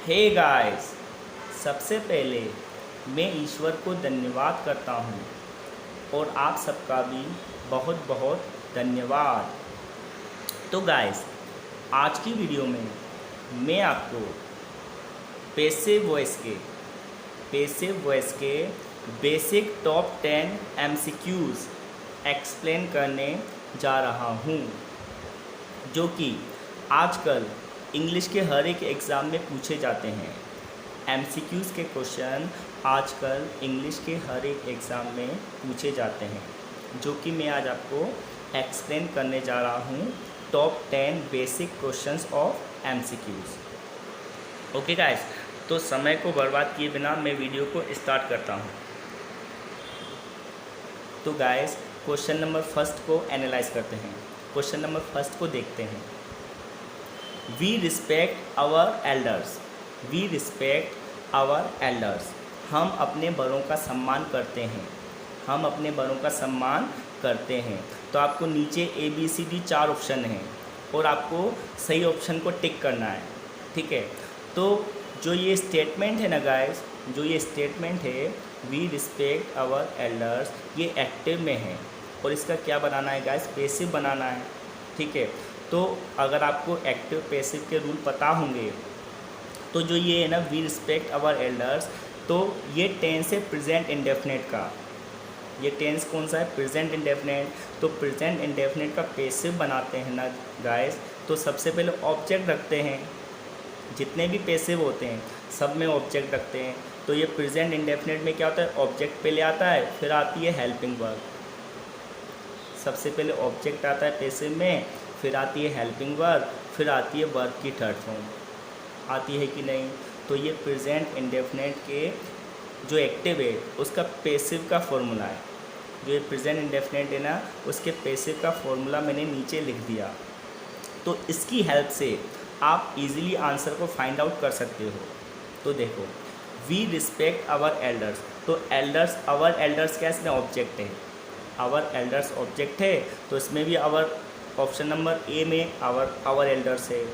Hey guys, सबसे पहले मैं ईश्वर को धन्यवाद करता हूँ और आप सबका भी बहुत बहुत धन्यवाद। तो गाइस, आज की वीडियो में मैं आपको पैसिव वॉइस के बेसिक टॉप 10 एमसीक्यूज़ एक्सप्लेन करने जा रहा हूँ, जो कि आजकल इंग्लिश के हर एक एग्ज़ाम में पूछे जाते हैं। एमसीक्यूज़ के क्वेश्चन आजकल इंग्लिश के हर एक एग्ज़ाम में पूछे जाते हैं, जो कि मैं आज आपको एक्सप्लेन करने जा रहा हूँ। Top 10 basic questions of MCQs. Okay guys, तो समय को बर्बाद किए बिना मैं वीडियो को स्टार्ट करता हूँ। तो गाइस, क्वेश्चन नंबर फर्स्ट को एनालाइज करते हैं। क्वेश्चन नंबर फर्स्ट को देखते हैं। We respect our elders. हम अपने बड़ों का सम्मान करते हैं। तो आपको नीचे ABCD 4 ऑप्शन हैं और आपको सही ऑप्शन को टिक करना है, ठीक है। तो जो ये स्टेटमेंट है ना guys, we respect our elders, ये एक्टिव में है और इसका क्या बनाना है गाइस, पैसिव बनाना है, ठीक है। तो अगर आपको एक्टिव पैसिव के रूल पता होंगे तो जो ये है ना वी रिस्पेक्ट आवर एल्डर्स, तो ये टेंस है प्रेजेंट इंडेफिनिट का। ये टेंस कौन सा है, प्रेजेंट इंडेफिनिट। तो प्रेजेंट इंडेफिनिट का पैसिव बनाते हैं ना गाइस, तो सबसे पहले ऑब्जेक्ट रखते हैं। जितने भी पैसिव होते हैं सब में ऑब्जेक्ट रखते हैं। तो ये प्रेजेंट इंडेफिनिट में क्या होता है, ऑब्जेक्ट पहले आता है, फिर आती है हेल्पिंग वर्ब। सबसे पहले ऑब्जेक्ट आता है पैसिव में, फिर आती है हेल्पिंग वर्ब, फिर आती है वर्ब की थर्ड फॉर्म। आती है कि नहीं। तो ये प्रेजेंट इंडेफिनिट के जो एक्टिव है उसका पैसिव का फॉर्मूला है। जो ये प्रेजेंट इंडेफिनिट है ना, उसके पैसिव का फॉर्मूला मैंने नीचे लिख दिया। तो इसकी हेल्प से आप इजीली आंसर को फाइंड आउट कर सकते हो। तो देखो, वी रिस्पेक्ट आवर एल्डर्स, तो एल्डर्स, आवर एल्डर्स क्या, इसमें ऑब्जेक्ट है। आवर एल्डर्स ऑब्जेक्ट है, तो इसमें भी आवर, ऑप्शन नंबर ए में आवर एल्डर्स है,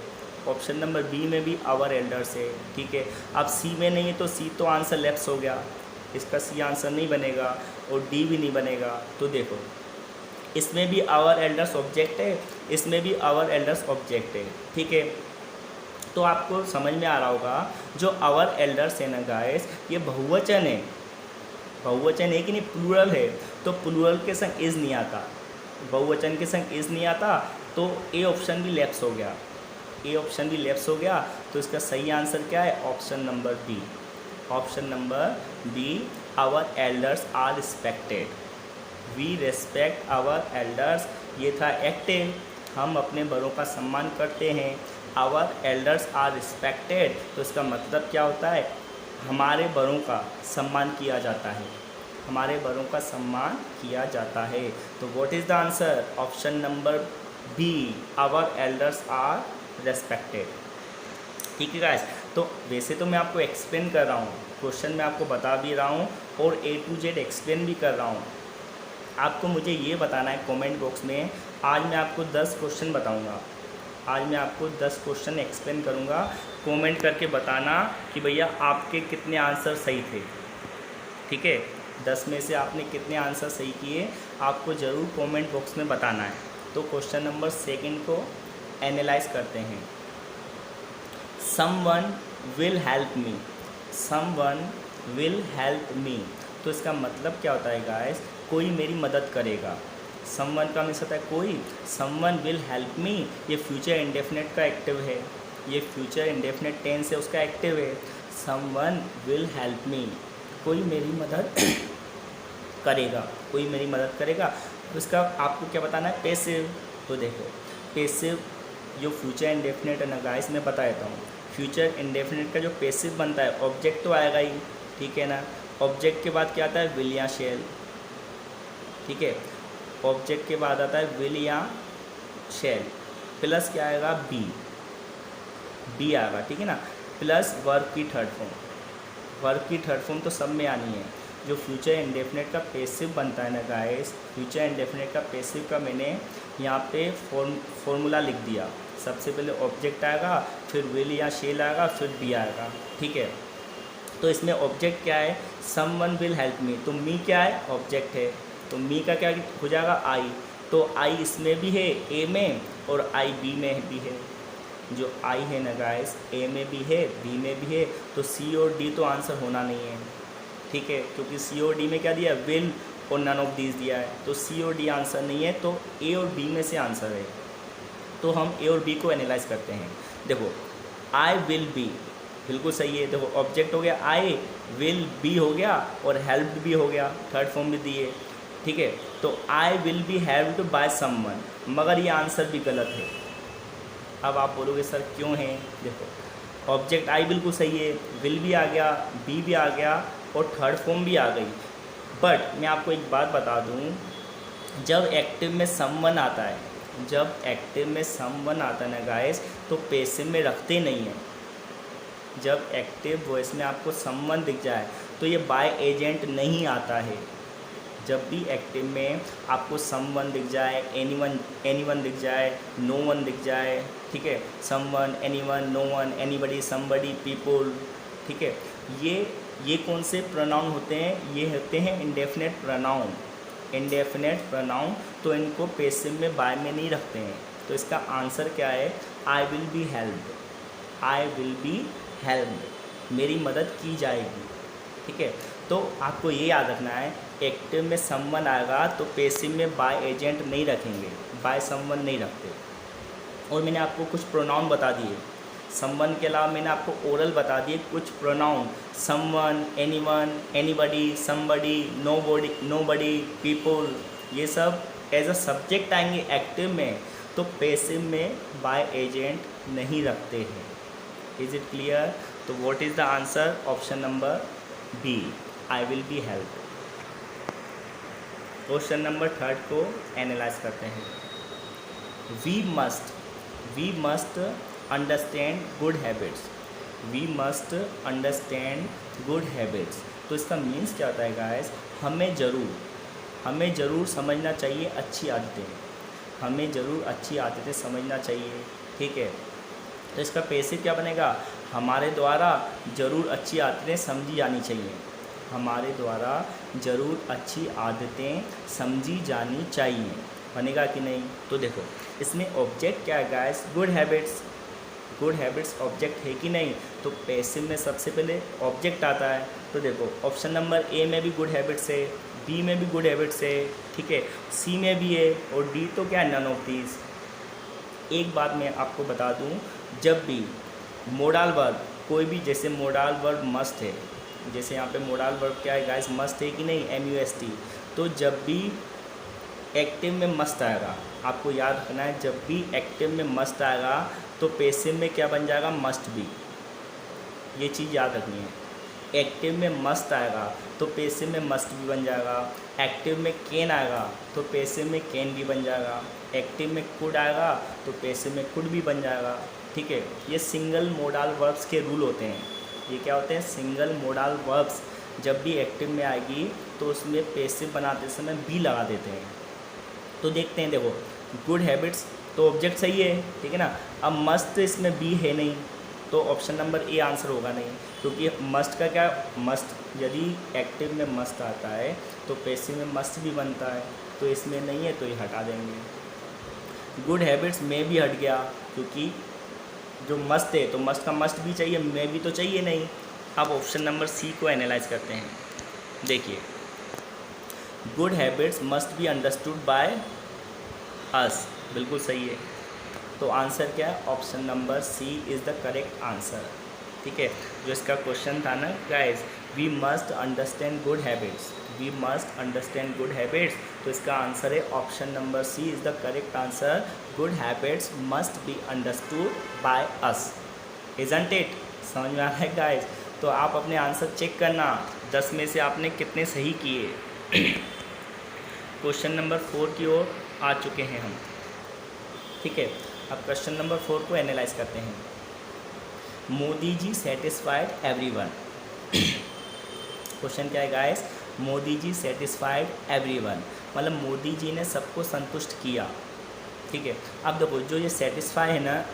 ऑप्शन नंबर बी में भी आवर एल्डर्स है, ठीक है। अब सी में नहीं है तो सी तो आंसर लेफ्ट हो गया, इसका सी आंसर नहीं बनेगा और डी भी नहीं बनेगा। तो देखो, इसमें भी आवर एल्डर्स ऑब्जेक्ट है, इसमें भी आवर एल्डर्स ऑब्जेक्ट है, ठीक है। तो आपको समझ में आ रहा होगा, जो आवर एल्डर्स है ना गाइस, ये बहुवचन है। बहुवचन है कि नहीं, प्लूरल है, तो प्लूरल के संग इज़ नहीं आता, बहुवचन के संग इज़ नहीं आता। तो ए ऑप्शन भी लेफ्ट हो गया, ए ऑप्शन भी लेफ्ट हो गया। तो इसका सही आंसर क्या है, option number B. Option number B, our elders are respected. We respect our elders, ये था एक्टिव, हम अपने बड़ों का सम्मान करते हैं। आवर एल्डर्स आर रिस्पेक्टेड, तो इसका मतलब क्या होता है, हमारे बड़ों का सम्मान किया जाता है, हमारे बड़ों का सम्मान किया जाता है। तो what is the answer, option number B, our elders are respected, ठीक है गाइस। तो वैसे तो मैं आपको एक्सप्लेन कर रहा हूँ, क्वेश्चन मैं आपको बता भी रहा हूँ और A to Z एक्सप्लेन भी कर रहा हूँ। आपको मुझे ये बताना है कमेंट बॉक्स में। आज मैं आपको 10 क्वेश्चन बताऊँगा, आज मैं आपको 10 क्वेश्चन एक्सप्लेन करूँगा। कमेंट करके बताना कि भैया आपके कितने आंसर सही थे, ठीक है। 10 में से आपने कितने आंसर सही किए, आपको ज़रूर कमेंट बॉक्स में बताना है। तो क्वेश्चन नंबर सेकंड को एनालाइज करते हैं। समवन विल हेल्प मी, तो इसका मतलब क्या होता है गाइस, कोई मेरी मदद करेगा। समवन का मीन्स होता है कोई, समवन विल हेल्प मी, ये फ्यूचर इंडेफिनिट का एक्टिव है, ये फ्यूचर इंडेफिनिट टेंस है, उसका एक्टिव है। समवन विल हेल्प मी, कोई मेरी मदद करेगा, कोई मेरी मदद करेगा। तो इसका आपको क्या बताना है, पैसिव। तो देखो, पैसिव जो फ्यूचर इंडेफिनिट है ना गाइस, मैं बता देता हूँ। फ्यूचर इंडेफिनिट का जो पैसिव बनता है, ऑब्जेक्ट तो आएगा ही, ठीक है ना। ऑब्जेक्ट के बाद क्या आता है, विल या शेल, ठीक है। ऑब्जेक्ट के बाद आता है विल या शेल, प्लस क्या आएगा, बी आएगा, ठीक है ना। प्लस वर्ब की थर्ड फॉर्म तो सब में आनी है। जो फ्यूचर इंडेफिनिट का पैसिव बनता है ना गाइस, फ्यूचर इंडेफिनिट का पैसिव का मैंने यहाँ पे फॉर्मूला लिख दिया। सबसे पहले ऑब्जेक्ट आएगा, फिर विल या शेल आएगा, फिर बी आएगा, ठीक है। तो इसमें ऑब्जेक्ट क्या है, समवन विल हेल्प मी, तो मी क्या है, ऑब्जेक्ट है, तो मी का क्या हो जाएगा, आई, तो आई इसमें भी है ए में और आई बी में भी है। जो आई है ना गाइस, ए में भी है बी में भी है, तो सी और डी तो आंसर होना नहीं है, ठीक है, क्योंकि सी और डी में क्या दिया, विल और नन ऑफ दीज दिया है, तो सी और डी आंसर नहीं है, तो ए और बी में से आंसर है। तो हम ए और बी को एनालाइज करते हैं। देखो आई विल बी बिल्कुल सही है, देखो ऑब्जेक्ट हो गया आई, विल बी हो गया और हेल्प भी हो गया, थर्ड फॉर्म भी दिए, ठीक है। तो आई will be helped by someone, मगर ये आंसर भी गलत है। अब आप बोलोगे सर क्यों है, देखो ऑब्जेक्ट आई बिल्कुल सही है, विल भी आ गया, बी भी आ गया और थर्ड फॉर्म भी आ गई, बट मैं आपको एक बात बता दूं, जब एक्टिव में समवन आता है, जब एक्टिव में समवन आता है ना गाइस, तो पैसिव में रखते नहीं हैं। जब एक्टिव वॉइस में आपको समवन दिख जाए तो ये बाय एजेंट नहीं आता है। जब भी एक्टिव में आपको समवन दिख जाए, एनीवन दिख जाए, नो वन दिख जाए, ठीक है, someone, anyone, no one, anybody, somebody, people, ठीक है, ये कौन से प्रोनाउन होते हैं, ये होते हैं इंडेफिनेट प्रोनाउन। इंडेफिनेट प्रोनाउन, तो इनको पैसिव में बाय में नहीं रखते हैं। तो इसका आंसर क्या है, आई will be helped, I will be helped, मेरी मदद की जाएगी, ठीक है। तो आपको ये याद रखना है, एक्टिव में समवन आएगा तो पैसिव में बाय एजेंट नहीं रखेंगे, बाय समवन नहीं रखते। और मैंने आपको कुछ प्रोनाउन बता दिए, समवन के अलावा मैंने आपको ओरल बता दिए कुछ pronoun, someone, anyone, anybody, somebody, nobody, people, ये सब एज अ सब्जेक्ट आएंगे एक्टिव में, तो पैसिव में बाय एजेंट नहीं रखते हैं। Is it clear? तो what is the answer, option number B, I will be help. Question number third को एनालाइज करते हैं। We must understand good habits, we must understand good habits. तो इसका मीन्स क्या होता है गाइस, हमें ज़रूर समझना चाहिए अच्छी आदतें, हमें ज़रूर अच्छी आदतें समझना चाहिए, ठीक है। तो इसका पैसिव क्या बनेगा, हमारे द्वारा ज़रूर अच्छी आदतें समझी जानी चाहिए, हमारे द्वारा ज़रूर अच्छी आदतें समझी जानी चाहिए, बनेगा कि नहीं। तो देखो इसमें ऑब्जेक्ट क्या है guys, good habits, good habits object है कि नहीं, तो पैसिव में सबसे पहले ऑब्जेक्ट आता है। तो देखो ऑप्शन नंबर ए में भी गुड हैबिट्स है, बी में भी गुड हैबिट्स है, ठीक है, सी में भी है, और डी तो क्या है, नन ऑफ दीज। एक बात मैं आपको बता दूं, जब भी मोडाल वर्ब, कोई भी, जैसे मोडाल वर्ब मस्ट है, जैसे यहाँ पे मोडाल वर्ब क्या है गाइस, मस्ट है कि नहीं, MUST, तो जब भी एक्टिव में मस्ट आएगा, आपको याद रखना है, जब भी एक्टिव में मस्ट आएगा तो पैसिव में क्या बन जाएगा, मस्ट भी, ये चीज़ याद रखनी है। एक्टिव में मस्ट आएगा तो पैसिव में मस्ट भी बन जाएगा, एक्टिव में कैन आएगा तो पैसिव में कैन भी बन जाएगा, एक्टिव में कुड आएगा तो पैसिव में कुड भी बन जाएगा, ठीक है। ये सिंगल मोडाल वर्ब्स के रूल होते हैं, ये क्या होते हैं, सिंगल मोडाल वर्ब्स जब भी एक्टिव में आएगी तो उसमें पैसिव बनाते समय बी लगा देते हैं। तो देखते हैं, देखो गुड हैबिट्स तो ऑब्जेक्ट सही है, ठीक है ना। अब मस्ट इसमें बी है नहीं, तो ऑप्शन नंबर ए आंसर होगा नहीं, क्योंकि मस्ट का क्या, मस्ट यदि एक्टिव में मस्ट आता है तो पैसिव में मस्ट भी बनता है, तो इसमें नहीं है तो ये हटा देंगे। गुड हैबिट्स में भी हट गया, क्योंकि जो मस्ट है तो मस्ट का मस्ट भी चाहिए, में भी तो चाहिए नहीं। अब ऑप्शन नंबर सी को एनालाइज करते हैं। देखिए good habits must be understood by us, बिल्कुल सही है। तो आंसर क्या है, option number C is the correct answer, ठीक है। जो इसका क्वेश्चन था ना guys, we must understand good habits, we must understand good habits, तो इसका आंसर है option number C is the correct answer, good habits must be understood by us, isn't it. समझ में आ रहा है गाइस? तो आप अपने आंसर चेक करना, 10 में से आपने कितने सही किए। क्वेश्चन नंबर 4 की ओर आ चुके हैं हम, ठीक है। अब क्वेश्चन नंबर 4 को एनालाइज करते हैं। Modi ji satisfied everyone. Question क्या है guys, Modi ji satisfied everyone, मतलब मोदी जी ने सबको संतुष्ट किया, ठीक है। अब देखो जो ये सेटिस्फाई है ना,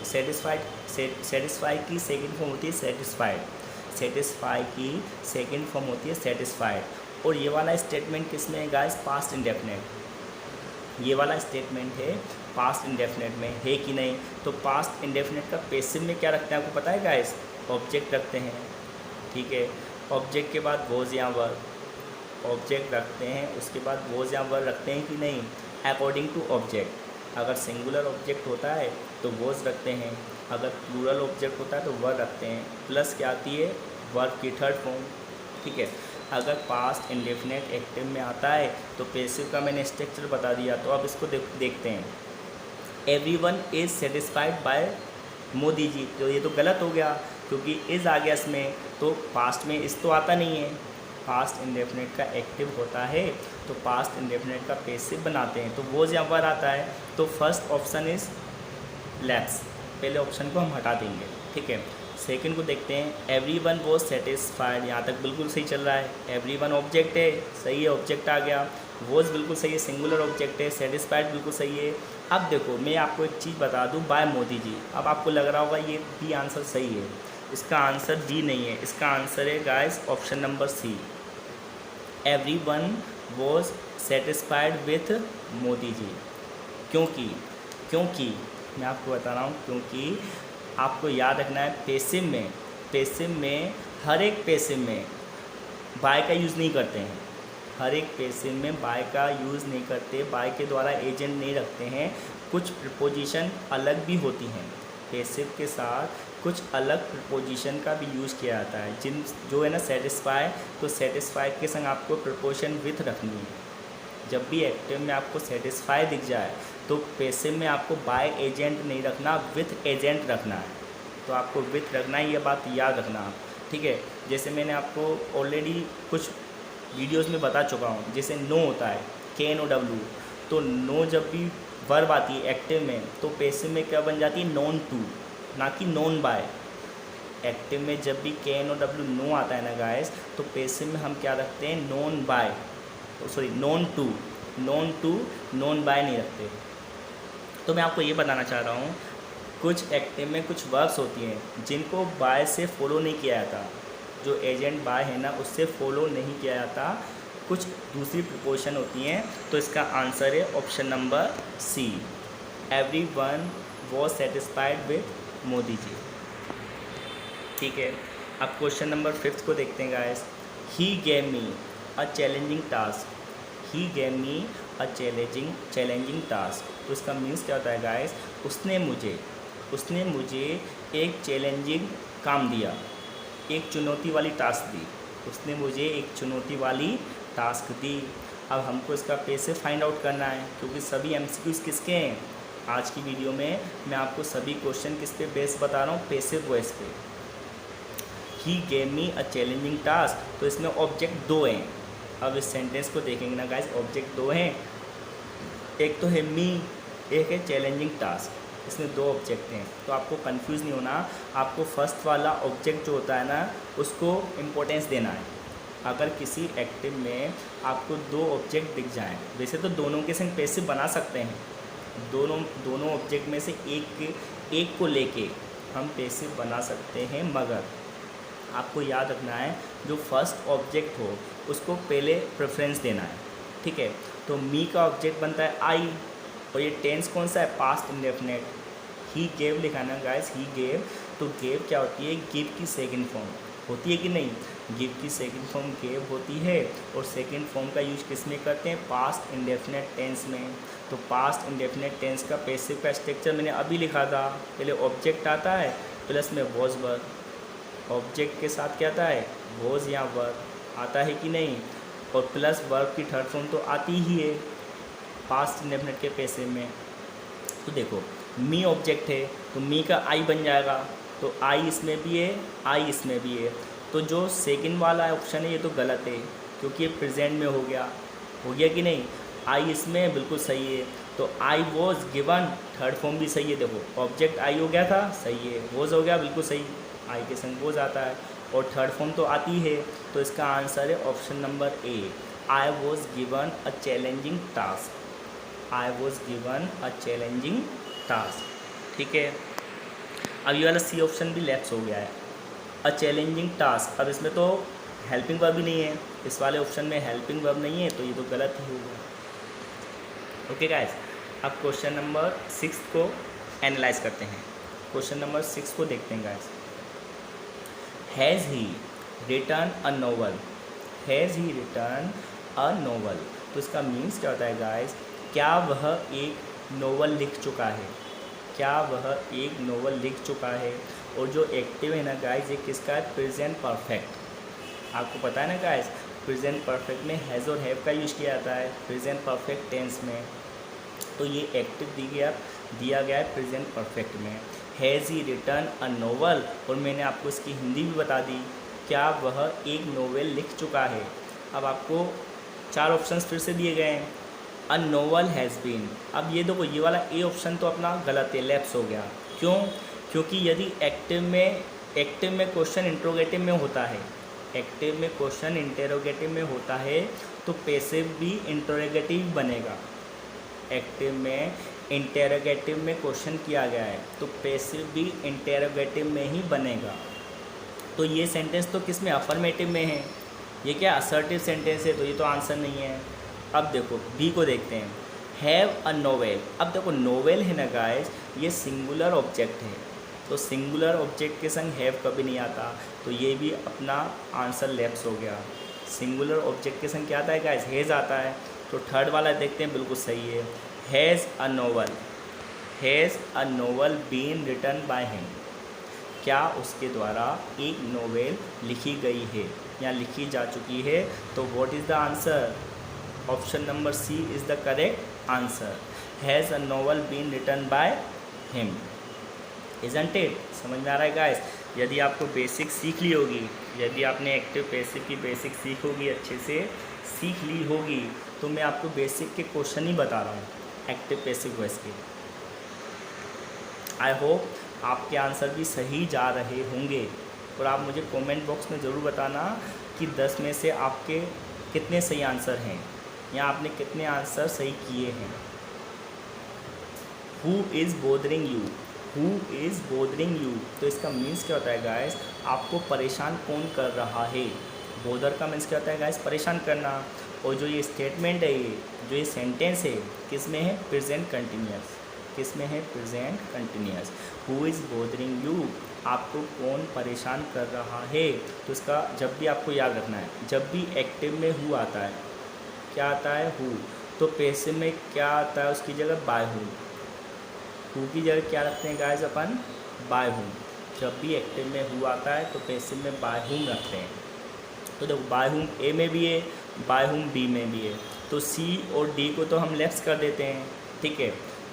सेटिस्फाई की सेकंड फॉर्म होती है सेटिस्फाइड, सेटिस्फाई की सेकंड फॉर्म होती है सेटिस्फाइड। और ये वाला स्टेटमेंट किस में है गाइस, पास्ट इंडेफिनिट। ये वाला स्टेटमेंट है पास्ट इंडेफिनिट में, है कि नहीं। तो पास्ट इंडेफिनिट का पैसिव में क्या रखते हैं आपको पता है गाइस, ऑब्जेक्ट रखते हैं, ठीक है। ऑब्जेक्ट के बाद वॉज या वर, ऑब्जेक्ट रखते हैं, उसके बाद वॉज या वर रखते हैं कि नहीं, अकॉर्डिंग टू ऑब्जेक्ट। अगर सिंगुलर ऑब्जेक्ट होता है तो वॉज रखते हैं, अगर प्लूरल ऑब्जेक्ट होता है तो वर रखते हैं, प्लस क्या आती है, वर्ब की थर्ड फॉर्म, ठीक है। अगर पास्ट इंडेफिनिट एक्टिव में आता है तो पैसिव का मैंने स्ट्रक्चर बता दिया। तो अब इसको देखते हैं। Everyone is satisfied by Modi ji, तो ये तो गलत हो गया क्योंकि इज़ आ गया इसमें, तो पास्ट में इस तो आता नहीं है। पास्ट इंडेफिनिट का एक्टिव होता है तो पास्ट इंडेफिनिट का पैसिव बनाते हैं, तो वो या वर आता है। तो फर्स्ट ऑप्शन इज़ लैप्स, पहले ऑप्शन को हम हटा देंगे, ठीक है। सेकंड को देखते हैं, एवरीवन वॉज सेटिस्फाइड, यहाँ तक बिल्कुल सही चल रहा है। एवरीवन ऑब्जेक्ट है, सही है, ऑब्जेक्ट आ गया। वॉज बिल्कुल सही है, सिंगुलर ऑब्जेक्ट है। सेटिस्फाइड बिल्कुल सही है। अब देखो मैं आपको एक चीज़ बता दूँ, बाय मोदी जी। अब आपको लग रहा होगा ये बी आंसर सही है, इसका आंसर बी नहीं है, इसका आंसर है guys option number C, everyone was satisfied with Modi ji. क्योंकि मैं आपको बता रहा हूँ, क्योंकि आपको याद रखना है पैसिव में हर एक पैसिव में बाय का यूज़ नहीं करते हैं, हर एक पैसिव में बाय का यूज़ नहीं करते, बाय के द्वारा एजेंट नहीं रखते हैं। कुछ प्रीपोजिशन अलग भी होती हैं, पैसिव के साथ कुछ अलग प्रीपोजिशन का भी यूज़ किया जाता है। जो है ना सेटिस्फाई, तो सेटिस्फाई के संग आपको प्रीपोजिशन विथ रखनी है। जब भी एक्टिव में आपको सेटिस्फाई दिख जाए तो पैसिव में आपको बाय एजेंट नहीं रखना, विथ एजेंट रखना है। तो आपको विथ रखना है, ये बात याद रखना आप, ठीक है। जैसे मैंने आपको ऑलरेडी कुछ वीडियोस में बता चुका हूँ, जैसे नो होता है KNOW, तो नो जब भी वर्ब आती है एक्टिव में तो पैसिव में क्या बन जाती है, नोन टू, ना कि नोन बाय। एक्टिव में जब भी KNOW नो आता है ना गाइस, तो पैसिव में हम क्या रखते हैं, known by, sorry known to, known by नहीं रखते। तो मैं आपको ये बताना चाह रहा हूँ, कुछ एक्टिव में कुछ वर्ब्स होती हैं जिनको बाय से फॉलो नहीं किया जाता, जो एजेंट बाय है ना उससे फॉलो नहीं किया जाता, कुछ दूसरी प्रीपोजिशन होती हैं। तो इसका आंसर है option number C, everyone was satisfied with Modi ji, ठीक है। अब क्वेश्चन नंबर 5 को देखते हैं guys. He gave me a challenging task, he gave me a challenging task. तो इसका मीन्स क्या होता है गाइस, उसने मुझे एक चैलेंजिंग काम दिया, एक चुनौती वाली टास्क दी, उसने मुझे एक चुनौती वाली टास्क दी। अब हमको इसका पैसिव फाइंड आउट करना है, क्योंकि सभी MCQs किसके हैं। आज की वीडियो में मैं आपको सभी क्वेश्चन किस पे बेस बता रहा हूँ, पैसिव वॉइस पे। ही gave me a challenging task, तो इसमें ऑब्जेक्ट 2 हैं। अब इस सेंटेंस को देखेंगे ना गाइस, ऑब्जेक्ट 2 हैं, एक तो है मी, एक है चैलेंजिंग टास्क, इसमें 2 ऑब्जेक्ट हैं। तो आपको कंफ्यूज नहीं होना, आपको फर्स्ट वाला ऑब्जेक्ट जो होता है ना उसको इम्पोर्टेंस देना है। अगर किसी एक्टिव में आपको 2 ऑब्जेक्ट दिख जाएं, वैसे तो दोनों के संग पैसिव बना सकते हैं, दोनों ऑब्जेक्ट में से एक को लेके हम पैसिव बना सकते हैं, मगर आपको याद रखना है जो फर्स्ट ऑब्जेक्ट हो उसको पहले प्रेफरेंस देना है, ठीक है। तो मी का ऑब्जेक्ट बनता है आई, और ये टेंस कौन सा है, पास्ट इंडेफिनिट। ही गेव लिखा ना गाइस, ही गेव, तो गेव क्या होती है, गिव की सेकंड फॉर्म होती है कि नहीं, गिव की सेकंड फॉर्म गेव होती है। और सेकंड फॉर्म का यूज किस में करते हैं, पास्ट इंडेफिनिट टेंस में। तो पास्ट इंडेफिनिट टेंस का पैसिव का स्ट्रक्चर मैंने अभी लिखा था, पहले ऑब्जेक्ट आता है, प्लस में वॉज वर्ब, ऑब्जेक्ट के साथ क्या आता है, वॉज या वर्ब आता है कि नहीं, और प्लस वर्ब की थर्ड फॉर्म तो आती ही है पास्ट इंडेफिनिट के पैसिव में। तो देखो मी ऑब्जेक्ट है तो मी का आई बन जाएगा, तो आई इसमें भी है, आई इसमें भी है। तो जो सेकंड वाला ऑप्शन है ये तो गलत है, क्योंकि ये प्रेजेंट में हो गया कि नहीं, आई इसमें बिल्कुल सही है। तो I was given, third form भी सही है, देखो ऑब्जेक्ट आई हो गया था, सही है, वॉज हो गया बिल्कुल सही, आई के संग वॉज आता है, और थर्ड फॉर्म तो आती है। तो इसका आंसर है option number A, I was given a challenging task, I was given a challenging task. ठीक है, अब ये वाला सी ऑप्शन भी लेफ्ट हो गया है, अ चैलेंजिंग टास्क। अब इसमें तो हेल्पिंग वर्ब भी नहीं है, इस वाले ऑप्शन में हेल्पिंग वर्ब नहीं है, तो ये तो गलत ही होगा। ओके गाइस, अब क्वेश्चन नंबर 6 को एनालाइज करते हैं। क्वेश्चन नंबर 6 को देखते हैं guys. Has he return a novel, has he return a novel, तो इसका मीन्स क्या होता है गाइस, क्या वह एक नोवेल लिख चुका है, क्या वह एक नोवेल लिख चुका है। और जो एक्टिव है ना गाइस, ये किसका है, प्रेजेंट परफेक्ट। आपको पता है ना गाइस, प्रेजेंट परफेक्ट में हैज़ और हैव का यूज़ किया जाता है प्रेजेंट परफेक्ट टेंस में, तो ये एक्टिव दिया गया है प्रेजेंट परफेक्ट में। Has he return a novel, और मैंने आपको इसकी हिंदी भी बता दी, क्या वह एक नोवेल लिख चुका है। अब आपको 4 ऑप्शंस फिर से दिए गए हैं, अ नोवेल हैज़ बीन। अब ये देखो, ये वाला ए ऑप्शन तो अपना गलत है, लैप्स हो गया। क्यों? क्योंकि यदि एक्टिव में क्वेश्चन इंट्रोगेटिव में होता है, एक्टिव में क्वेश्चन इंटेरोगेटिव में होता है, तो पैसिव भी इंट्रोगेटिव बनेगा। एक्टिव में इंटेरोगेटिव में क्वेश्चन किया गया है, तो पैसिव भी इंटेरोगेटिव में ही बनेगा। तो ये सेंटेंस तो किस में, अफर्मेटिव में है, ये क्या असर्टिव सेंटेंस है, तो ये तो आंसर नहीं है। अब देखो बी को देखते हैं, हैव अ नोवेल। अब देखो नोवेल है ना गाइस, ये सिंगुलर ऑब्जेक्ट है, तो सिंगुलर ऑब्जेक्ट के संग हैव कभी नहीं आता, तो ये भी अपना आंसर लेफ्ट हो गया। सिंगुलर ऑब्जेक्ट के संग क्या आता है गाइस, हैज़ आता है, तो थर्ड वाला देखते हैं, बिल्कुल सही है। Has a novel, has a novel been written by him, क्या उसके द्वारा एक नोवेल लिखी गई है या लिखी जा चुकी है। तो what is the answer, option number C is the correct answer. Has a novel been written by him, isn't it. समझ में आ रहा है गाइस। यदि आपको बेसिक सीख ली होगी, यदि आपने एक्टिव पैसिव की बेसिक सीख होगी, अच्छे से सीख ली होगी, तो मैं आपको बेसिक के क्वेश्चन ही बता रहा हूँ एक्टिव पैसिव वॉइस के। आई होप आपके आंसर भी सही जा रहे होंगे, और आप मुझे कमेंट बॉक्स में ज़रूर बताना कि 10 में से आपके कितने सही आंसर हैं या आपने कितने आंसर सही किए हैं। Who is bothering you, who is bothering you, तो इसका मीन्स क्या होता है गाइस, आपको परेशान कौन कर रहा है। बोदर का मीन्स क्या होता है गाइस, परेशान करना। और जो ये स्टेटमेंट है, ये जो ये सेंटेंस है, किस में है, प्रेजेंट कंटिन्यूअस, किस में है, present continuous. Who is bothering you, आपको कौन परेशान कर रहा है। तो इसका जब भी आपको याद रखना है, जब भी एक्टिव में हु आता है, क्या आता है, हु, तो पैसिव में क्या आता है, उसकी जगह बाय हु। हु की जगह क्या रखते हैं गाइस अपन, बाय हूम। जब भी एक्टिव में हु आता है तो पैसिव में बाय हूम रखते हैं। तो देखो बाय हूम ए में भी है, बाय हूम बी में भी है, तो सी और डी को तो हम लेफ्ट कर देते हैं। ठीक है,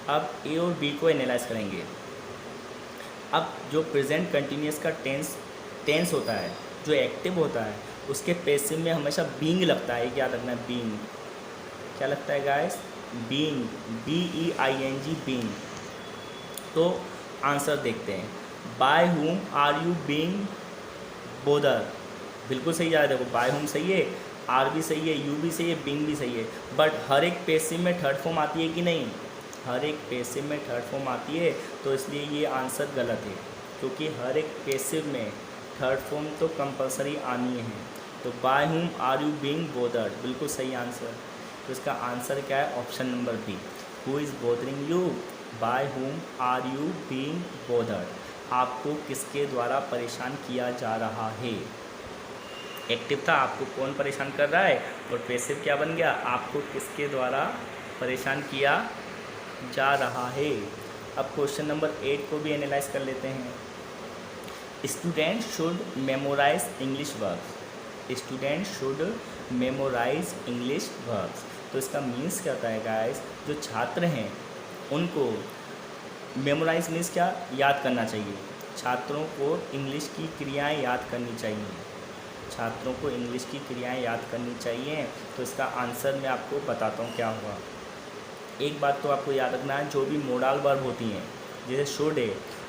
अब ए और बी को एनालाइज करेंगे। अब जो प्रेजेंट कंटिन्यूअस का टेंस होता है, जो एक्टिव होता है, उसके पैसिव में हमेशा बीइंग लगता है। क्या रखना है, बीइंग। क्या लगता है गाइस, बीइंग, BEING, बीइंग। तो आंसर देखते हैं, bye whom are you being bother, बिल्कुल सही जा रहा है। देखो बाय हुम सही है, आर भी सही है, यू भी सही है, बीइंग भी सही है, बट हर एक पैसिव में थर्ड फॉर्म आती है कि नहीं, हर एक पैसिव में थर्ड फॉर्म आती है, तो इसलिए ये आंसर गलत है, क्योंकि हर एक पैसिव में थर्ड फॉर्म तो कंपलसरी आनी है। तो bye whom are you being बोदर्ड, बिल्कुल सही आंसर। तो इसका आंसर क्या है, option number B, who is bothering you, by whom are you being bothered. आपको किसके द्वारा परेशान किया जा रहा है। एक्टिव था, आपको कौन परेशान कर रहा है, और पैसिव क्या बन गया, आपको किसके द्वारा परेशान किया जा रहा है। अब क्वेश्चन नंबर 8 को भी एनालाइज कर लेते हैं। Student should memorise English verbs, student should memorise English verbs. तो इसका मीन्स क्या होता है गाइस, जो छात्र हैं उनको मेमोराइज मीन्स क्या, याद करना चाहिए। छात्रों को इंग्लिश की क्रियाएं याद करनी चाहिए, छात्रों को इंग्लिश की क्रियाएं याद करनी चाहिए। तो इसका आंसर मैं आपको बताता हूँ क्या हुआ। एक बात तो आपको याद रखना है, जो भी मोडाल वर्ब होती हैं, जैसे शुड है,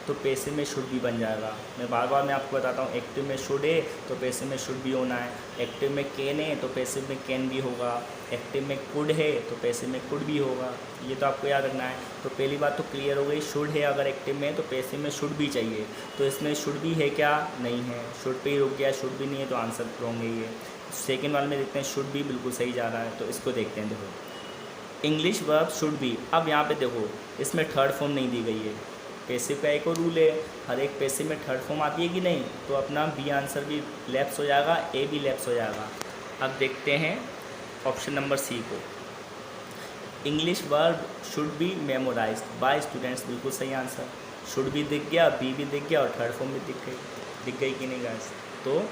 तो पैसिव में शुड भी बन जाएगा। मैं बार बार आपको बताता हूँ, एक्टिव में शुड है तो पैसिव में शुड भी होना है, एक्टिव में कैन है तो पैसिव में कैन भी होगा, एक्टिव में कुड है तो पैसिव में कुड भी होगा। ये तो आपको याद रखना है। तो पहली बात तो क्लियर हो गई, शुड है अगर एक्टिव में तो पैसिव में शुड भी चाहिए। तो इसमें शुड भी है क्या? नहीं है, शुड पे ही रुक गया, शुड भी नहीं है तो आंसर रॉन्ग है ये। सेकेंड वाले में देखते हैं, शुड भी बिल्कुल सही जा रहा है, तो इसको देखते हैं। देखो इंग्लिश वर्ब शुड बी, अब यहाँ पे देखो इसमें थर्ड फॉर्म नहीं दी गई है। पैसिव का एक और रूल है, हर एक पैसिव में थर्ड फॉर्म आती है कि नहीं, तो अपना बी आंसर भी लैप्स हो जाएगा, ए भी लैप्स हो जाएगा। अब देखते हैं ऑप्शन नंबर सी को, English verb should be memorised by students, बिल्कुल सही आंसर। शुड भी दिख गया, बी भी दिख गया और थर्ड फॉर्म भी दिख गई कि नहीं गाइस। तो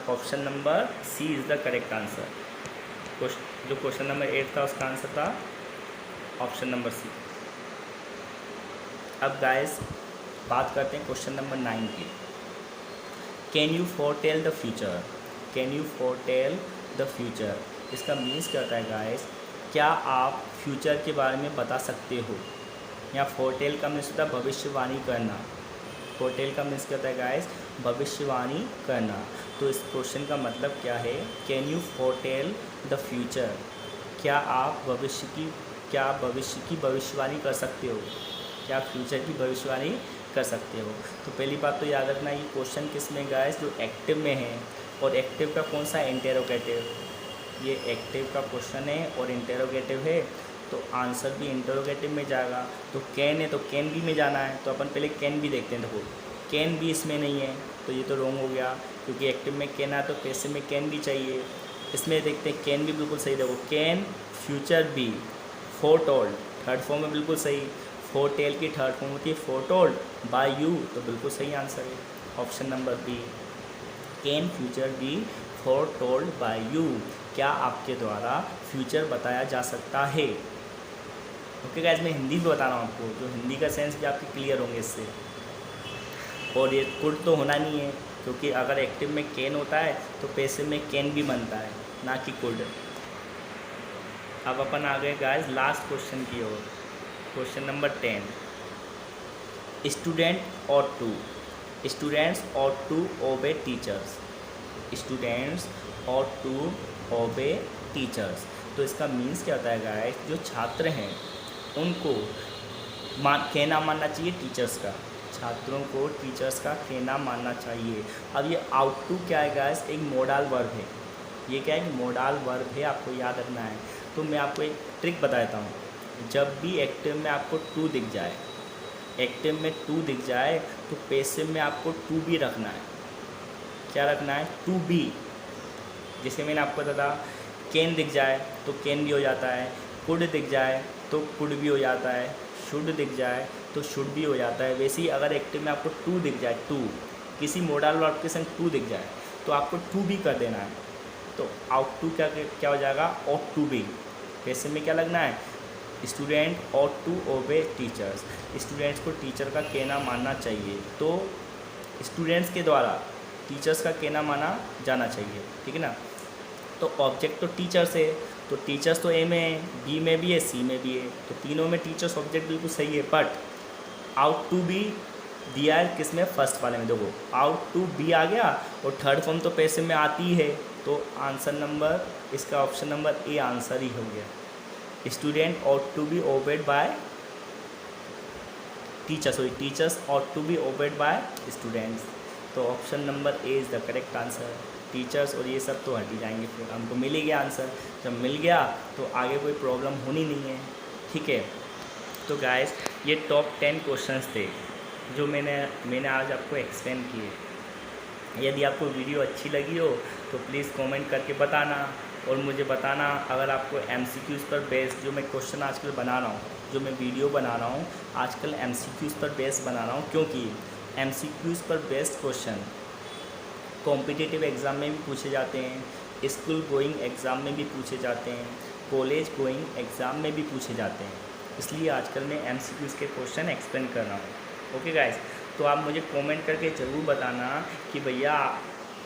option number C is the correct answer. जो क्वेश्चन नंबर 8 था उसका आंसर था ऑप्शन नंबर सी। अब गाइस बात करते हैं क्वेश्चन नंबर 9 की। Can you foretell the future, can you foretell the future, इसका मीन्स क्या होता है गाइस, क्या आप फ्यूचर के बारे में बता सकते हो। या फोरटेल का मीन्स होता है भविष्यवाणी करना, फोरटेल का मीन्स क्या होता है गाइस, भविष्यवाणी करना। तो इस क्वेश्चन का मतलब क्या है, can you foretell the future, क्या आप भविष्य की भविष्यवाणी कर सकते हो, क्या आप फ्यूचर की भविष्यवाणी कर सकते हो। तो पहली बात तो याद रखना, ये क्वेश्चन किस में गाइस, जो एक्टिव में है, और एक्टिव का कौन सा, इंटेरोगेटिव। ये एक्टिव का क्वेश्चन है और इंटेरोगेटिव है, तो आंसर भी इंटेरोगेटिव में जाएगा। तो कैन है तो कैन बी में जाना है, तो अपन पहले कैन बी देखते हैं। देखो कैन बी इसमें नहीं है तो ये तो रॉन्ग हो गया, क्योंकि एक्टिव में कैन है तो पैसिव में कैन भी चाहिए। इसमें देखते हैं कैन भी बिल्कुल सही, देखो can future be foretold, third form में बिल्कुल सही। फोरटेल की थर्ड फॉर्म होती है फोरटोल्ड बाय यू, तो बिल्कुल सही आंसर है option number B, can future be foretold by you, क्या आपके द्वारा फ्यूचर बताया जा सकता है। ओके गाइस, मैं हिंदी में बता रहा हूँ आपको, जो हिंदी का सेंस भी आपके क्लियर होंगे इससे। और ये कुड तो होना नहीं है, क्योंकि अगर एक्टिव में कैन होता है तो पैसिव में कैन भी बनता है, ना कि कुड। अब अपन आ गए गाइस लास्ट क्वेश्चन की ओर, question number 10। Student ought to obey teachers, students ought to obey teachers. तो इसका मीन्स क्या होता है गाइस, जो छात्र हैं उनको कहना मानना चाहिए टीचर्स का, छात्रों को टीचर्स का कहना मानना चाहिए। अब ये आउट टू क्या है गाइस, एक मोडाल वर्ब है। ये क्या है, मोडाल वर्ब है, आपको याद रखना है। तो मैं आपको एक ट्रिक बताता हूँ, जब भी एक्टिव में आपको टू दिख जाए, एक्टिव में टू दिख जाए तो पैसिव में आपको टू भी रखना है। क्या रखना है, टू बी। जैसे मैंने आपको बताया, कैन दिख जाए तो कैन भी हो जाता है, कुड दिख जाए तो कुड भी हो जाता है, शुड दिख जाए तो शुड भी हो जाता है। वैसे ही अगर एक्टिव में आपको टू दिख जाए, टू किसी मोडाल वर्ब के संग टू दिख जाए तो आपको टू भी कर देना है। तो आउट टू क्या हो जाएगा, ऑट टू बी। पैसिव में क्या लगना है, student ought to obey teachers, students को टीचर का कहना मानना चाहिए। तो स्टूडेंट्स के द्वारा टीचर्स का कहना माना जाना चाहिए, ठीक है ना। तो ऑब्जेक्ट तो टीचर्स है, तो टीचर्स तो ए में है, बी में भी है, सी में भी है, तो तीनों में टीचर्स ऑब्जेक्ट बिल्कुल सही है। बट आउट टू बी दिया है किस में, फर्स्ट वाले में। देखो आउट टू बी आ गया और थर्ड फॉर्म तो पैसिव में आती है, तो आंसर नंबर इसका ऑप्शन नंबर ए आंसर ही हो गया। Student ought to be obeyed by teachers, sorry teachers ought to be obeyed by students. तो option number A is the correct answer. Teachers और ये सब तो हट ही जाएंगे, फिर हमको मिल ही गया आंसर। जब मिल गया तो आगे कोई प्रॉब्लम होनी नहीं है, ठीक है। तो गाइस ये टॉप 10 क्वेश्चंस थे जो मैंने आज आपको एक्सप्लेन किए। यदि आपको वीडियो अच्छी लगी हो तो प्लीज़ कमेंट करके बताना, और मुझे बताना अगर आपको MCQs पर बेस्ड जो मैं क्वेश्चन आजकल बना रहा हूँ, जो मैं वीडियो बना रहा हूँ आजकल MCQs पर बेस्ड बना रहा हूँ, क्योंकि MCQs पर बेस्ड क्वेश्चन कॉम्पिटिटिव एग्ज़ाम में भी पूछे जाते हैं, स्कूल गोइंग एग्ज़ाम में भी पूछे जाते हैं, कॉलेज गोइंग एग्ज़ाम में भी पूछे जाते हैं। इसलिए आजकल मैं MCQs के क्वेश्चन एक्सप्लेन कर रहा हूँ। ओके गाइस, तो आप मुझे कमेंट करके ज़रूर बताना कि भैया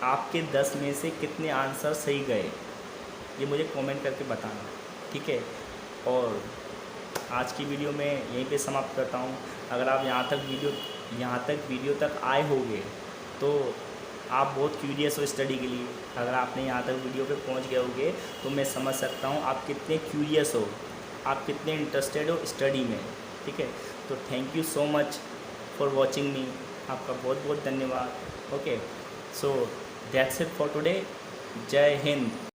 आपके 10 में से कितने आंसर सही गए, ये मुझे कमेंट करके बताना, ठीक है। और आज की वीडियो में यहीं पे समाप्त करता हूँ। अगर आप यहाँ तक वीडियो यहाँ तक वीडियो तक आए होंगे तो आप बहुत क्यूरियस हो स्टडी के लिए। अगर आपने यहाँ तक वीडियो पे पहुँच गए होगे तो मैं समझ सकता हूँ आप कितने क्यूरियस हो, आप कितने इंटरेस्टेड हो स्टडी में। ठीक है, तो thank you so much for watching मी। आपका बहुत बहुत धन्यवाद। Okay, so that's it for today. जय हिंद।